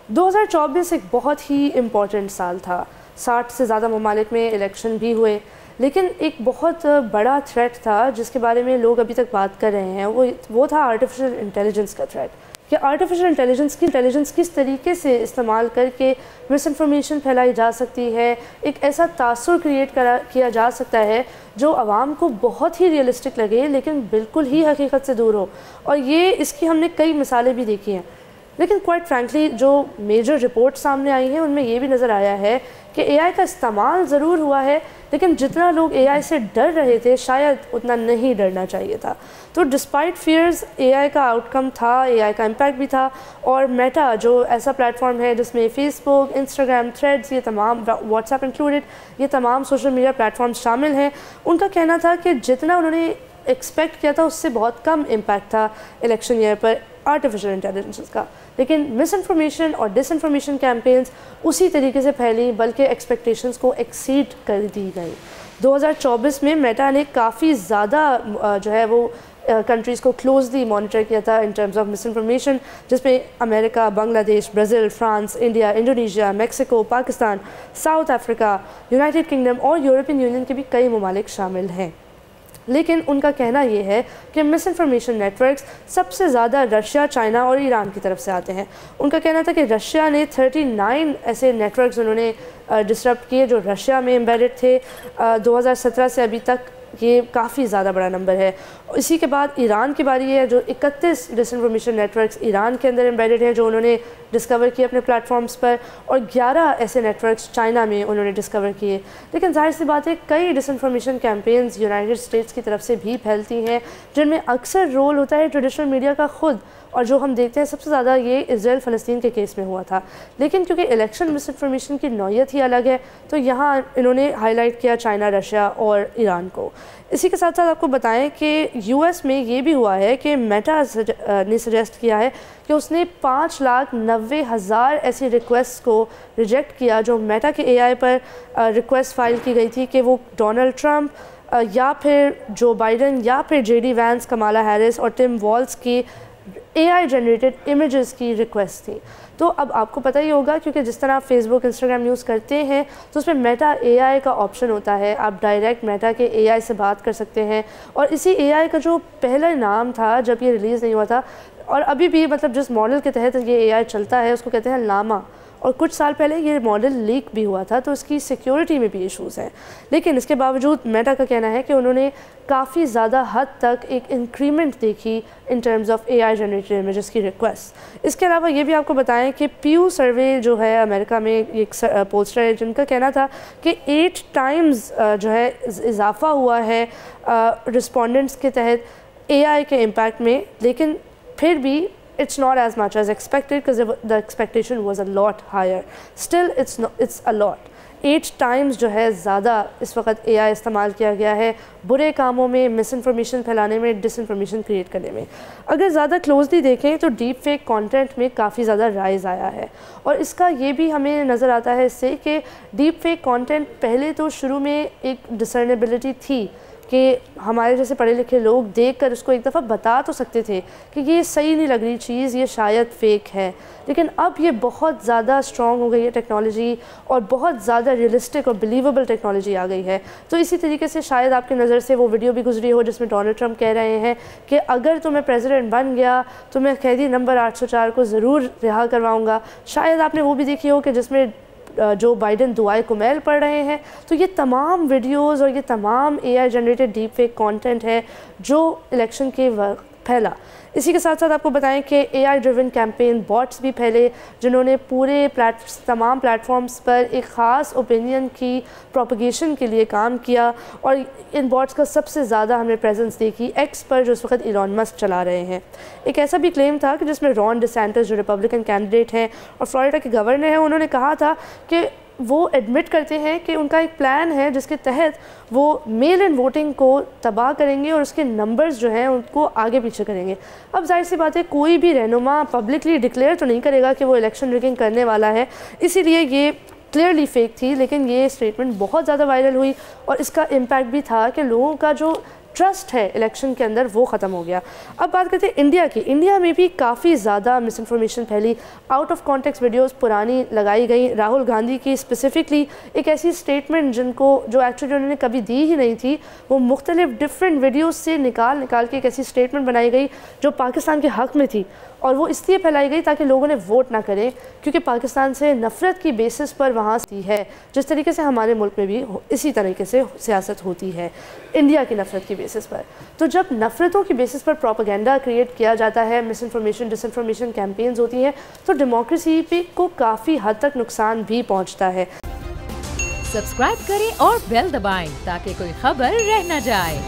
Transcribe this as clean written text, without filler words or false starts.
2024 ایک بہت ہی امپورٹنٹ سال تھا. 60 سے زیادہ ممالک میں الیکشن بھی ہوئے، لیکن ایک بہت بڑا تھریٹ تھا جس کے بارے میں لوگ ابھی تک بات کر رہے ہیں، وہ تھا آرٹیفیشل انٹیلیجنس کا تھریٹ. کہ آرٹیفیشل انٹیلیجنس کس طریقے سے استعمال کر کے مس انفارمیشن پھیلائی جا سکتی ہے، ایک ایسا تاثر کریٹ کیا جا سکتا ہے جو عوام کو بہت ہی ریئلسٹک لگے لیکن بالکل ہی حقیقت سے دور ہو. اور اس کی ہم نے کئی مثالیں بھی دیکھی ہیں. لیکن کوائٹ فرینکلی جو میجر رپورٹ سامنے آئی ہیں ان میں یہ بھی نظر آیا ہے کہ اے آئی کا استعمال ضرور ہوا ہے، لیکن جتنا لوگ اے آئی سے ڈر رہے تھے شاید اتنا نہیں ڈرنا چاہیے تھا. تو ڈسپائٹ فیئرز اے آئی کا آؤٹ کم تھا، اے آئی کا امپیکٹ بھی تھا. اور میٹا جو ایسا پلیٹ فارم ہے جس میں فیس بک، انسٹاگرام، تھریڈز، یہ تمام، واٹس ایپ انکلوڈیڈ، یہ تمام سوشل میڈیا پلیٹ فارمز شامل ہیں. ان کا کہنا تھا کہ جتنا انہوں نے ایکسپیکٹ کیا تھا اس سے بہت کم امپیکٹ تھا الیکشن ایئر پر آرٹیفیشل انٹیلیجنس کا. لیکن مس انفارمیشن اور ڈس انفارمیشن کیمپینز اسی طریقے سے پھیلیں بلکہ ایکسپیکٹیشنز کو ایکسیڈ کر دی گئی. 2024 میں میٹا نے کافی زیادہ جو ہے وہ کنٹریز کو کلوزلی مانیٹر کیا تھا in terms of miss information, جس میں امریکہ، بنگلہ دیش، Brazil, France, India, Indonesia, Mexico, Pakistan, South Africa, United kingdom اور یورپین یونین کے بھی کئی ممالک شامل ہیں. لیکن ان کا کہنا یہ ہے کہ مس انفارمیشن نیٹ ورکس سب سے زیادہ رشیا، چائنا اور ایران کی طرف سے آتے ہیں. ان کا کہنا تھا کہ رشیا نے 39 ایسے نیٹ ورکس انہوں نے ڈسرپٹ کیے جو رشیا میں امبیڈڈ تھے. 2017 سے ابھی تک یہ کافی زیادہ بڑا نمبر ہے. اسی کے بعد ایران کی باری ہے جو 31 ڈس انفارمیشن نیٹ ورکس ایران کے اندر امبیڈڈ ہیں جو انہوں نے ڈسکور کیے اپنے پلیٹ فارمز پر، اور 11 ایسے نیٹ ورکس چائنا میں انہوں نے ڈسکور کیے. لیکن ظاہر سی بات ہے کئی ڈس انفارمیشن کیمپینز یونائٹڈ اسٹیٹس کی طرف سے بھی پھیلتی ہیں جن میں اکثر رول ہوتا ہے ٹریڈیشنل میڈیا کا خود، اور جو ہم دیکھتے ہیں سب سے زیادہ یہ اسرائیل فلسطین کے کیس میں ہوا تھا. لیکن کیونکہ الیکشن مس انفارمیشن کی نوعیت ہی الگ ہے تو یہاں انہوں نے ہائی لائٹ کیا چائنا، رشیا اور ایران کو. اسی کے ساتھ ساتھ آپ کو بتائیں کہ یو ایس میں یہ بھی ہوا ہے کہ میٹا نے سجیسٹ کیا ہے کہ اس نے 5,90,000 ایسی ریکویسٹ کو ریجیکٹ کیا جو میٹا کے اے آئی پر ریکویسٹ فائل کی گئی تھی کہ وہ ڈونلڈ ٹرمپ یا پھر جو بائیڈن یا پھر J D Vance, Kamala Harris اور ٹم والز کی اے آئی جنریٹڈ امیجز کی ریکویسٹ تھی. تو اب آپ کو پتہ ہی ہوگا کیونکہ جس طرح آپ فیس بک، انسٹاگرام یوز کرتے ہیں تو اس میں میٹا اے آئی کا آپشن ہوتا ہے، آپ ڈائریکٹ میٹا کے اے آئی سے بات کر سکتے ہیں. اور اسی اے آئی کا جو پہلا نام تھا جب یہ ریلیز نہیں ہوا تھا، اور ابھی بھی مطلب جس ماڈل کے تحت یہ اے آئی چلتا ہے اس کو کہتے ہیں لاما، اور کچھ سال پہلے یہ ماڈل لیک بھی ہوا تھا تو اس کی سیکیورٹی میں بھی ایشوز ہیں. لیکن اس کے باوجود میٹا کا کہنا ہے کہ انہوں نے کافی زیادہ حد تک ایک انکریمنٹ دیکھی in terms of a I generated images کی ریکویسٹ. اس کے علاوہ یہ بھی آپ کو بتائیں کہ پیو سروے جو ہے امریکہ میں ایک پولسٹر ہے جن کا کہنا تھا کہ 8 ٹائمز جو ہے اضافہ ہوا ہے رسپونڈنٹس کے تحت اے آئی کے امپیکٹ میں. لیکن پھر بھی it's not as much as expected because the expectation was a lot higher. Still it's a lot. 8 times جو ہے زیادہ اس وقت اے آئی استعمال کیا گیا ہے برے کاموں میں، مس انفارمیشن پھیلانے میں، ڈس انفارمیشن کریٹ کرنے میں. اگر زیادہ کلوزلی دیکھیں تو ڈیپ فیک کانٹینٹ میں کافی زیادہ رائز آیا ہے، اور اس کا یہ بھی ہمیں نظر آتا ہے اس سے کہ ڈیپ فیک کانٹینٹ پہلے تو شروع میں ایک ڈسرنیبلٹی تھی کہ ہمارے جیسے پڑھے لکھے لوگ دیکھ کر اس کو ایک دفعہ بتا تو سکتے تھے کہ یہ صحیح نہیں لگ رہی چیز، یہ شاید فیک ہے. لیکن اب یہ بہت زیادہ اسٹرانگ ہو گئی ہے ٹیکنالوجی، اور بہت زیادہ ریئلسٹک اور بلیویبل ٹیکنالوجی آ گئی ہے. تو اسی طریقے سے شاید آپ کی نظر سے وہ ویڈیو بھی گزری ہو جس میں ڈونلڈ ٹرمپ کہہ رہے ہیں کہ اگر تو میں پریزیڈنٹ بن گیا تو میں قیدی نمبر 804 کو ضرور رہا کرواؤں گا. شاید آپ نے وہ بھی دیکھی ہو کہ جس میں جو بائیڈن دعائے کمیل پڑھ رہے ہیں. تو یہ تمام ویڈیوز اور یہ تمام اے I generated deep fake content ہے جو الیکشن کے وقت پھیلا. اسی کے ساتھ ساتھ آپ کو بتائیں کہ اے آئی ڈریون کیمپین باٹس بھی پھیلے جنہوں نے پورے تمام پلیٹ فارمز پر ایک خاص اوپینین کی پروپیگیشن کے لیے کام کیا. اور ان باٹس کا سب سے زیادہ ہم نے پریزنس دیکھی ایکس پر جو اس وقت ایلون مسک چلا رہے ہیں. ایک ایسا بھی کلیم تھا کہ جس میں رون ڈی سینٹس جو ریپبلکن کینڈیڈیٹ ہیں اور فلوریڈا کے گورنر ہیں، انہوں نے کہا تھا کہ وہ ایڈمٹ کرتے ہیں کہ ان کا ایک پلان ہے جس کے تحت وہ میل ان ووٹنگ کو تباہ کریں گے اور اس کے نمبرز جو ہیں ان کو آگے پیچھے کریں گے. اب ظاہر سی بات ہے کوئی بھی رہنما پبلکلی ڈکلیئر تو نہیں کرے گا کہ وہ الیکشن ریگنگ کرنے والا ہے، اسی لیے یہ کلیئرلی فیک تھی. لیکن یہ اسٹیٹمنٹ بہت زیادہ وائرل ہوئی اور اس کا امپیکٹ بھی تھا کہ لوگوں کا جو ٹرسٹ ہے الیکشن کے اندر وہ ختم ہو گیا۔ اب بات کرتے ہیں انڈیا کی۔ انڈیا میں بھی کافی زیادہ مس انفارمیشن پھیلی، آؤٹ آف کانٹیکس ویڈیوز پرانی لگائی گئی، راہل گاندھی کی اسپیسیفکلی ایک ایسی اسٹیٹمنٹ جو ایکچولی انہوں نے کبھی دی ہی نہیں تھی، وہ مختلف ڈفرینٹ ویڈیوز سے نکال کے ایک ایسی اسٹیٹمنٹ بنائی گئی جو پاکستان کے حق میں تھی، اور وہ اس لیے پھیلائی گئی تاکہ لوگوں نے ووٹ نہ کریں، کیونکہ پاکستان سے نفرت کی بیسس پر وہاں سے ہے، جس طریقے سے ہمارے ملک میں بھی اسی طریقے سے سیاست ہوتی ہے انڈیا کی نفرت کی بیسس پر۔ تو جب نفرتوں کی بیسس پر پروپیگنڈا کریٹ کیا جاتا ہے، مس انفارمیشن ڈس انفارمیشن کیمپینز ہوتی ہیں، تو ڈیموکریسی پہ کو کافی حد تک نقصان بھی پہنچتا ہے۔ سبسکرائب کریں اور بیل دبائیں تاکہ کوئی خبر رہ نہ جائے۔